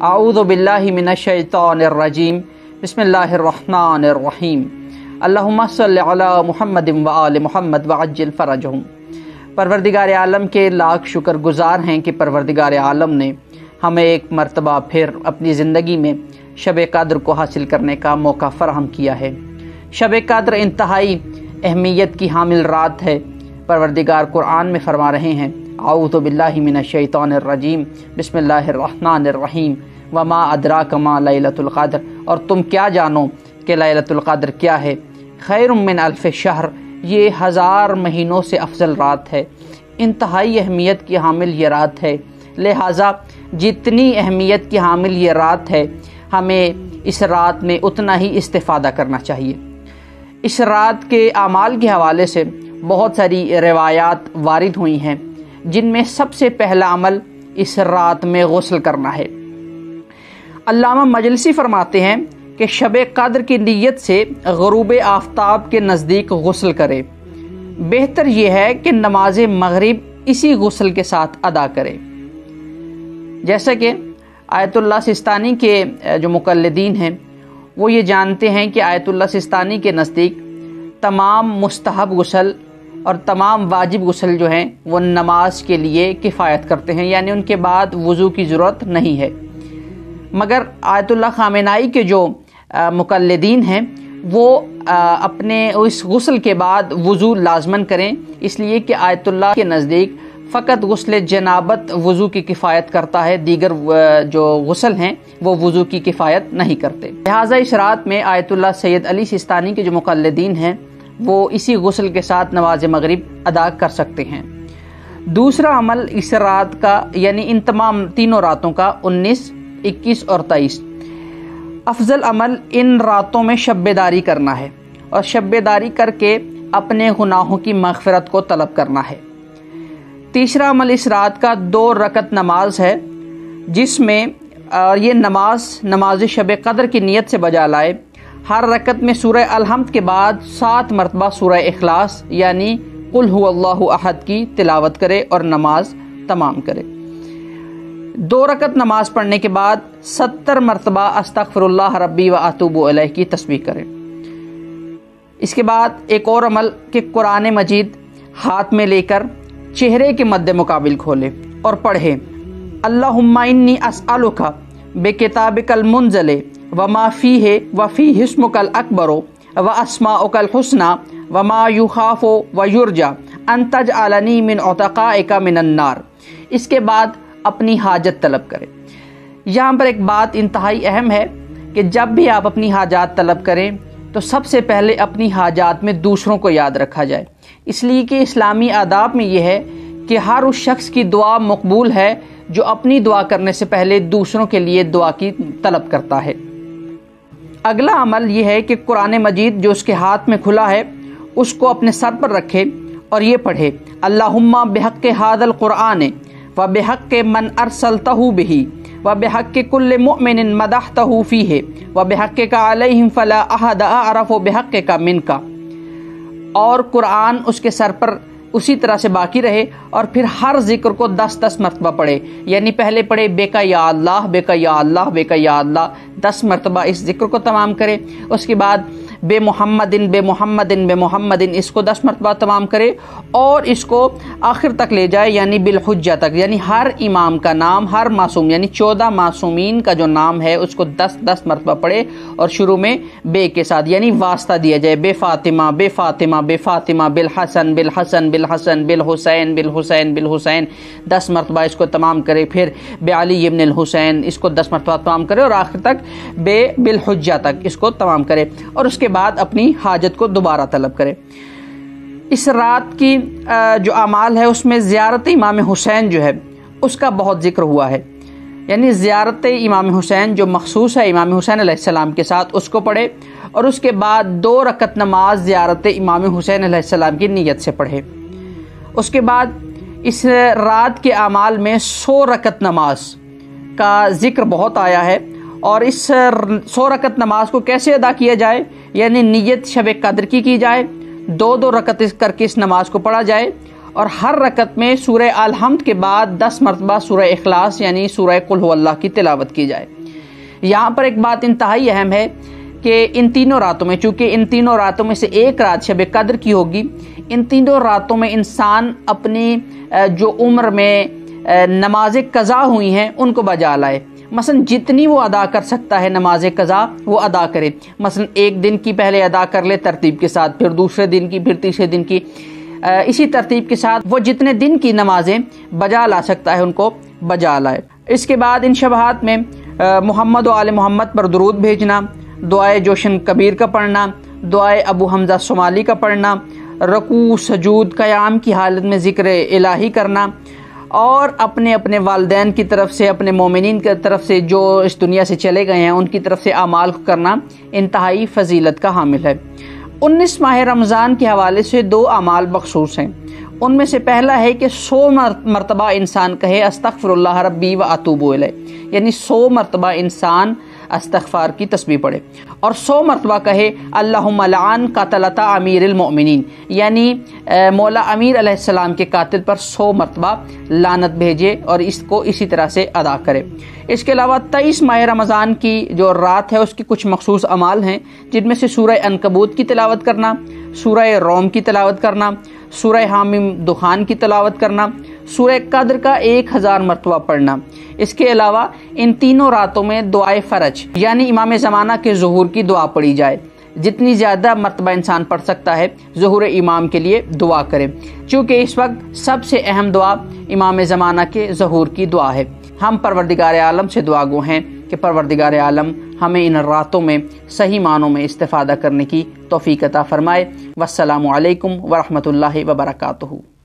अऊज़ु बिल्लाहि मिनश्शैतानिर्रजीम बिस्मिल्लाहिर्रहमानिर्रहीम अल्लाहुम्मा सल्लि अला मुहम्मदिन व आलि मुहम्मद व अज्जिल फरजहुम। परवरदिगार आलम के लाख शुक्र गुज़ार हैं कि परवरदिगार आलम ने हमें एक मर्तबा फिर अपनी ज़िंदगी में शब कद्र को हासिल करने का मौका फ़राहम किया है। शब कद्र इंतहाई अहमियत की हामिल रात है। परवरदिगार कुरान में फरमा रहे हैं, अऊज़ु बिल्लाहि मिनश्शैतानिर्रजीम बिस्मिल्लाहिर्रहमानिर्रहीम वमा अदराक मा लैलतुल क़द्र। और तुम क्या जानो कि लैलतुल क़द्र क्या है। खैरुम मिन अल्फ़ शहर, ये 1000 महीनों से अफजल रात है। इंतहाई अहमियत की हामिल ये रात है। लिहाजा जितनी अहमियत की हामिल ये रात है, हमें इस रात में उतना ही इस्तिफ़ादा करना चाहिए। इस रात के आमाल के हवाले से बहुत सारी रिवायात वारिद हुई हैं, जिनमें सबसे पहला अमल इस रात में गुस्ल करना है। अल्लामा मजलिसी फरमाते हैं कि शब कद्र की नीयत से ग़ुरूब आफ्ताब के नज़दीक गुस्ल करे। बेहतर यह है कि नमाज मगरिब इसी गुस्ल के साथ अदा करे। जैसा कि आयतुल्लाह सिस्तानी के जो मुक़ल्लिदीन हैं वो ये जानते हैं कि आयतुल्लाह सिस्तानी के नज़दीक तमाम मुस्तहब गुस्ल और तमाम वाजिब गुस्ल जो हैं वो नमाज के लिए किफ़ायत करते हैं, यानी उनके बाद वज़ू की ज़रूरत नहीं है। मगर आयतुल्लाह ख़ामेनाई के जो मुक़ल्लिदीन हैं वो अपने उस गुस्ल के बाद वज़ू लाज़मन करें, इसलिए कि आयतुल्लाह के नज़दीक फ़कत गुस्ल जनाबत वज़ू की किफ़ायत करता है, दीगर जो गुस्ल हैं वो वज़ू की किफ़ायत नहीं करते। लिहाजा इस रात में आयतुल्लाह सैयद अली सिस्तानी के जो मुक़ल्लिदीन हैं वो इसी गुस्ल के साथ नमाज मगरिब अदा कर सकते हैं। दूसरा अमल इस रात का, यानी इन तमाम तीनों रातों का 19, 21 और 23 अफजल अमल इन रातों में शब्बेदारी करना है और शब्बेदारी करके अपने गुनाहों की मग़फ़िरत को तलब करना है। तीसरा अमल इस रात का 2 रकत नमाज है, जिसमें ये नमाज शब कद्र की नीयत से बजा लाए। हर रकत में सूरह अल-हम्द के बाद 7 मरतबा सूरह इखलास यानी कुल हुवल्लाहु अहद की तिलावत करे और नमाज तमाम करे। 2 रकत नमाज पढ़ने के बाद 70 मरतबा अस्तग़फिरुल्लाह रब्बी व अतूबु अलैह की तस्बीह करें। इसके बाद एक और अमल कि कुरान मजीद हाथ में लेकर चेहरे के मद्दे मुकाबिल खोले और पढ़े, अल्लाहुम्मा इन्नी अस्अलुका बिकिताबिकल मुनज़ले वमा फ़ीहे व फ़ी हिस्मुकल अकबरो व अस्माउकल हुस्ना वमा युखाफ़ो व युरजा अन तजअलनी मिन उतक़ाइका मिनन नार। इसके बाद अपनी हाजत तलब करें। यहाँ पर एक बात इंतहाई अहम है कि जब भी आप अपनी हाजात तलब करें तो सबसे पहले अपनी हाजात में दूसरों को याद रखा जाए, इसलिए कि इस्लामी आदाब में यह है कि हर उस शख्स की दुआ मकबूल है जो अपनी दुआ करने से पहले दूसरों के लिए दुआ की तलब करता है। अगला अमल यह है कि कुरान मजीद जो उसके हाथ में खुला है उसको अपने सर पर रखे और ये पढ़े, अल्लाहुम्मा बिहक़्क़ि हाज़ल कुरआन व बिहक़्क़ि मन अरसलतहु बिही व बिहक़्क़ि कुल्लि मुअमिनिन मदहतहु फ़ीहि व बिहक़्क़िका अलैहिम फ़ला अहद अअरफ़ु बिहक़्क़िका मिनका। और कुरान उसके सर पर उसी तरह से बाकी रहे और फिर हर जिक्र को 10-10 मरतबा पढ़े, यानी पहले पढ़े बेका या अल्लाह बेका या अल्लाह बेका या अल्लाह 10 मरतबा इस जिक्र को तमाम करे। उसके बाद बे मोहम्मदिन बे मोहम्मदिन बे मोहम्मदिन इसको 10 मरतबा तमाम करे और इसको आखिर तक ले जाए, यानी बिलहुज्जा तक, यानी हर इमाम का नाम, हर मासूम यानी 14 मासूमीन का जो नाम है उसको 10-10 मरतबा पढ़े और शुरू में बे के साथ यानी वास्ता दिया जाए, बे फातिमा बे फातिमा बे फातिमा बिल हसन बिल हसन बिल हसन बिल हुसैन बिल हुसैन बिल हुसैन 10 मरतबा इसको तमाम करे। फिर बे अली इब्न अल हुसैन इसको 10 मरतबा तमाम करे और आखिर तक बे बिल हुज्जा तक इसको तमाम करे और उसके बाद अपनी हाजत को दोबारा तलब करे। इस रात की जो अमाल है उसमें ज़ियारत इमाम हुसैन जो है उसका बहुत जिक्र हुआ है, यानी ज़ियारत इमाम हुसैन जो मखसूस है इमाम हुसैन अलैहिस्सलाम के साथ उसको पढ़े और उसके बाद 2 रकत नमाज ज़ियारत इमाम हुसैन अलैहिस्सलाम की नीयत से पढ़े। उसके बाद इस रात के अमाल में 100 रकत नमाज का जिक्र बहुत आया है और इस 100 रकत नमाज को कैसे अदा किया जाए, यानी नियत शब कद्र की जाए, 2-2 रकत करके इस नमाज को पढ़ा जाए اور ہر رکعت میں سورہ الحمد کے بعد 10 مرتبہ سورہ اخلاص یعنی سورہ قل هو اللہ کی تلاوت کی جائے۔ یہاں پر ایک بات انتہائی اہم ہے کہ ان تینوں راتوں میں، چونکہ ان تینوں راتوں میں سے ایک رات شب قدر کی ہوگی، ان تینوں راتوں میں انسان اپنی جو عمر میں نمازیں قضا ہوئی ہیں ان کو بجا لائے۔ مثلا جتنی وہ ادا کر سکتا ہے نماز قضا وہ ادا کرے، مثلا ایک دن کی پہلے ادا کر لے ترتیب کے ساتھ، پھر دوسرے دن کی، پھر تیسرے دن کی، اسی ترتیب کے ساتھ وہ جتنے دن کی نمازیں بجا لا سکتا ہے ان کو بجا لائے۔ اس کے بعد ان شبہات میں محمد و آل محمد پر درود بھیجنا، دعائے جوشن کبیر کا پڑھنا، دعائے ابو حمزہ صومالی کا پڑھنا، رکوع سجود قیام کی حالت میں ذکر الہی کرنا، اور اپنے اپنے والدین کی طرف سے، اپنے مومنین کی طرف سے جو اس دنیا سے چلے گئے ہیں ان کی طرف سے اعمال کو کرنا انتہائی فضیلت کا حامل ہے۔ 19 ماہ رمضان کے حوالے سے 2 اعمال مخصوص ہیں۔ ان میں سے پہلا ہے کہ 100 مرتبہ انسان کہے استغفر اللہ ربی و اتوب الیہ، یعنی 100 مرتبہ انسان استغفار کی تسبیح پڑھے، اور 100 مرتبہ کہے اللہم لعن قتلۃ امیر المؤمنین، یعنی مولا امیر علیہ السلام کے قاتل پر 100 مرتبہ لعنت بھیجے اور اس کو اسی طرح سے ادا کرے۔ اس کے علاوہ 23 ماہ رمضان کی جو رات ہے اس کی کچھ مخصوص اعمال ہیں، جن میں سے سورہ عنکبوت کی تلاوت کرنا، سورہ روم کی تلاوت کرنا، سورہ حامیم دخان کی تلاوت کرنا، سورہ قدر کا 1000 مرتبہ پڑھنا۔ اس کے علاوہ ان تینوں راتوں میں دعائے فرج یعنی امام زمانہ کے ظہور کی دعا پڑھی جائے۔ جتنی زیادہ مرتبہ انسان پڑھ سکتا ہے ظہور امام کے لیے دعا کرے، چونکہ اس وقت سب سے اہم دعا امام زمانہ کے ظہور کی دعا ہے۔ ہم پروردگار عالم سے دعا گو ہیں کہ پروردگار عالم ہمیں ان راتوں میں صحیح معنوں میں استفادہ کرنے کی توفیق عطا فرمائے۔ والسلام علیکم ورحمۃ اللہ وبرکاتہ۔